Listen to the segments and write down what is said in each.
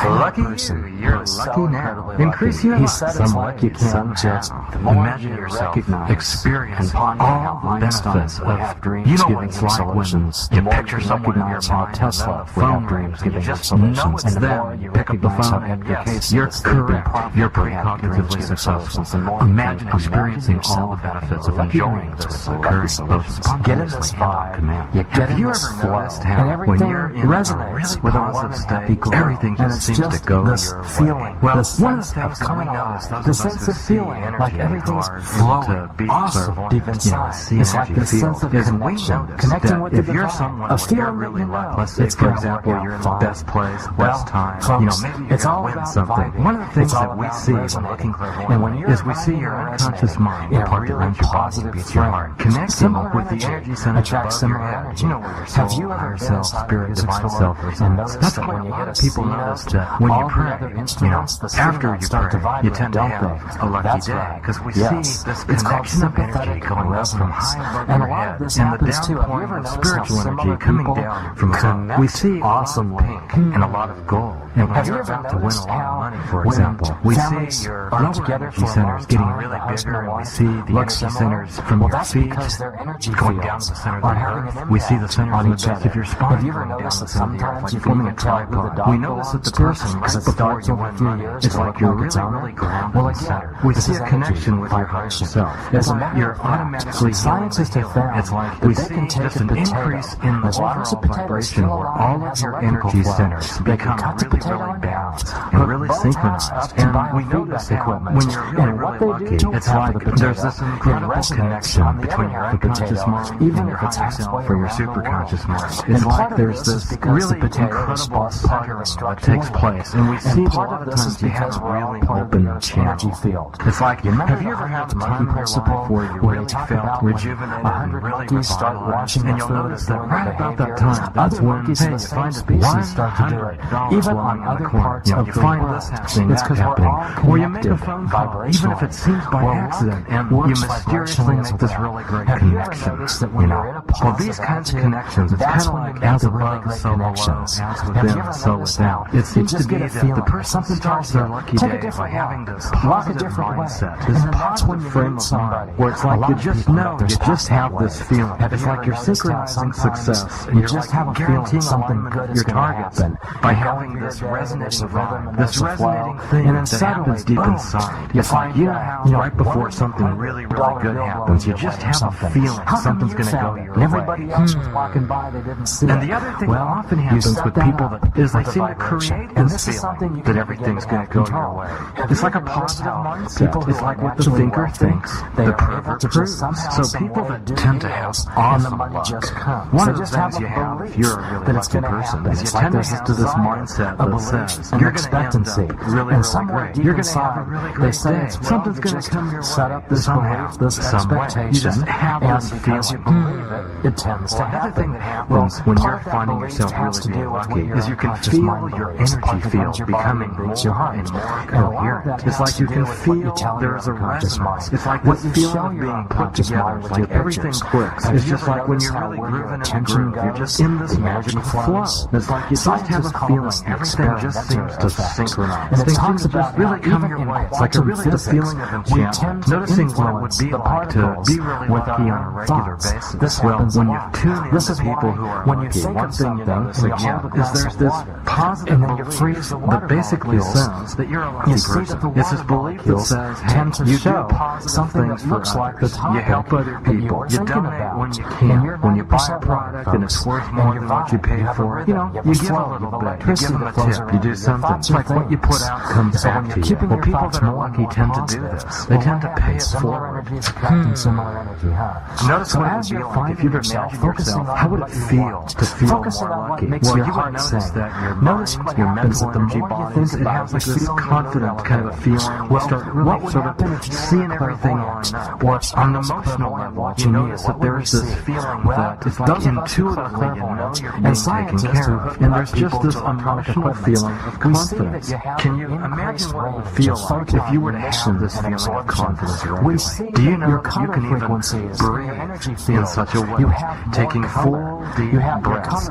Lucky you, you're lucky now. Increase your luck somewhat. You can just imagine yourself, experience all the benefits of, you know what it's like when you picture someone in your mind, Tesla, phone rings, you just know it's them, you pick up the phone, and yes, you're correct, you're precognitively successful. Imagine experiencing all the benefits of enjoying this occurring both spontaneously and on command. Have you ever noticed how when you're in a really positive state, everything just seems to go your way? Well, one of the things coming out is the sense of feeling like everything's flowing awesome deep inside. It's like the sense of connection, connecting with if you're someone where you're really like, let's say for example, you're in the best place, best time, you know, maybe you're going to win something. One of the things that we see when looking clairvoyant is we see your unconscious mind, the part that runs your body, beats your heart, connecting with the energy center above your head. You know where your soul, higher self, spirit, divine self resides. That's why a lot of people notice that when you pray, you know, after you pray, you tend to have a lucky day, because we see this connection of energy going up from high above your head, and the downpouring of spiritual energy coming down from above. We see awesome pink and a lot of gold. And when you're about to win a lot of money, for example, we see your lower energy centers getting really bigger, and we see the energy centers from your feet going down to the center of the earth. We see the centers on each base of your spine going down to the center of the earth, like forming a tripod. We notice that the person, right before you win money, it's like you're really grounded in the center. We see a connection with your higher self. It's like you're automatically scientists have found it's like we see just an increase in the overall vibration where all of your energy centers become really balanced and really synchronized. And we notice equipment when you're really lucky. It's like there's this incredible connection between your unconscious mind and your higher self or your superconscious mind. It's like there's this really incredible sputtering that takes place, and we see a lot of times you have a really open energy field. It's like, have you ever had a time in your life where you really felt rejuvenated and really revitalized? And you'll notice that right about that time, that's when you find $100 even on other parts of the find this happening, that happening, or you make a phone call, even if it seems by accident, and you mysteriously make this really great connection. You know, well, these kinds of connections, it's kind of like as above, so below, as within, so without. It seems to be that the person starts their lucky day by having this positive mindset, this positive frame of mind, where it's like you just know, you just have this feeling. It's like you're synchronizing success, and you're like guaranteeing something good your targets by having this resonating vibe, this resonating thing that happens deep inside. It's like, you know how right before something really good happens, you just have a feeling something's going to go your way. Everybody else was walking by, they didn't see it. And the other thing that often happens with people is they seem to create this feeling that everything's going to go your way. It's like a positive mindset. It's like what the thinker thinks, the pervert proves. So people that tend to have awesome luck, one of the things you have if you're a really lucky person is you tend to have this mindset that says you're going to end up really great. You're going to have a really great day. Something's going to come your way. Set up this belief, this expectation, you just have this because you believe it, it tends to happen. Another thing that happens when you're finding yourself really being lucky is you can feel your energy field becoming more and more coherent. It's like you can feel there's a resonance. It's like this feeling of being put together. It's like everything clicks. It's just like when you're really grooving in a groove, you're just in this magical flow. It's like you just have a feeling everything just seems to synchronize. Things just really come your way. It's like a really the feeling of enchantment. Noticing what it would be like to be really lucky on a regular basis. Well, when you tune in to people who are lucky, one thing you notice again is there's this positive belief that basically says that you're a lucky person. It's this belief that says, hey, you do positive things for others. You help other people. You donate when you can. When you buy a product and it's worth more than what you paid for it, you know, you give a little bit. You give them a tip. You do something. It's like what you put out comes back to you. Well, people that are lucky tend to do this. They tend to pay it forward. Notice what it would be like if you'd imagine yourself, how would it feel to feel more lucky? Well, you would notice that your mind, your mental energy bodies, it has like this confident kind of a feeling. We'll start really sort of seeing everything line up. Or on an emotional level, you notice that there's this feeling that it's like intuitively you know you're being taken care of. And there's just this emotional feeling of confidence. Can you imagine what it would feel like if you were to have this feeling of confidence regularly? Do you know that you can even breathe in such a way, taking full, deep breaths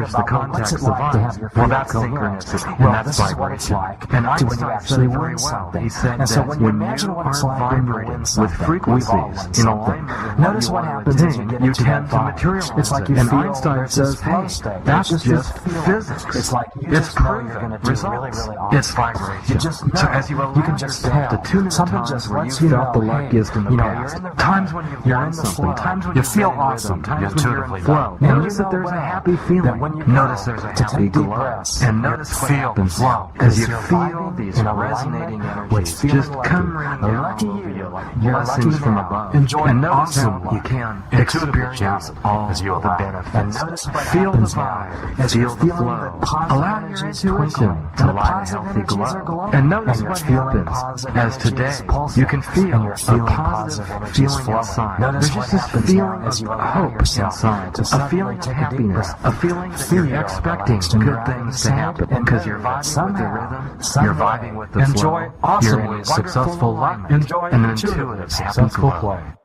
captures the context of art. Well, that's synchronicity, and that's vibration. And Einstein said it very well. He said that when you are vibrating with frequencies in alignment, notice what happens as you get you into tend that to vibe. materialize It's like you it. And feel Einstein there's this says, flow hey, state. that's It's just feel. physics. It's like you It's just know you're proven. going to do Results. really, really awesome. It's vibration. You just know. So as you allow can just yourself tell. to tune into Something times just where lets you you felt know, the luckiest in the past, you're in the times when you've you're won in the something, flow. times when You you feel feel awesome. times You when you're in intuitively flow. know. Notice that there's a happy feeling. when you Notice know there's a to happy take deep glow. breaths, And notice what happens as you feel these resonating energies just come ringing down lucky over you. you like You're blessings lucky from now. above. Enjoy and notice awesome how you life. can Intuitively experience channel all as you the allow. benefits. And notice what Feel the happens vibe, as feel you're the feeling flow. the positive Allow your energies intuition twinkling, to and the light a positive healthy energies are glow. glowing. And notice And what you're feeling happens positive as today energies You can feel and you're feeling a positive energies feeling flowing. inside. Notice There's what just this happens feeling now as you of allow hope yourself inside, to a suddenly feeling of take a deep happiness, breath. a feeling that Feel you're expecting relaxed and good grounded things to inside, happen and because you're know vibing with the somehow, rhythm, some you're way, vibing with the enjoy flow, awesome you're in ways, successful wonderful alignment, enjoy and an intuitive, intuitive, happy successful flow. play.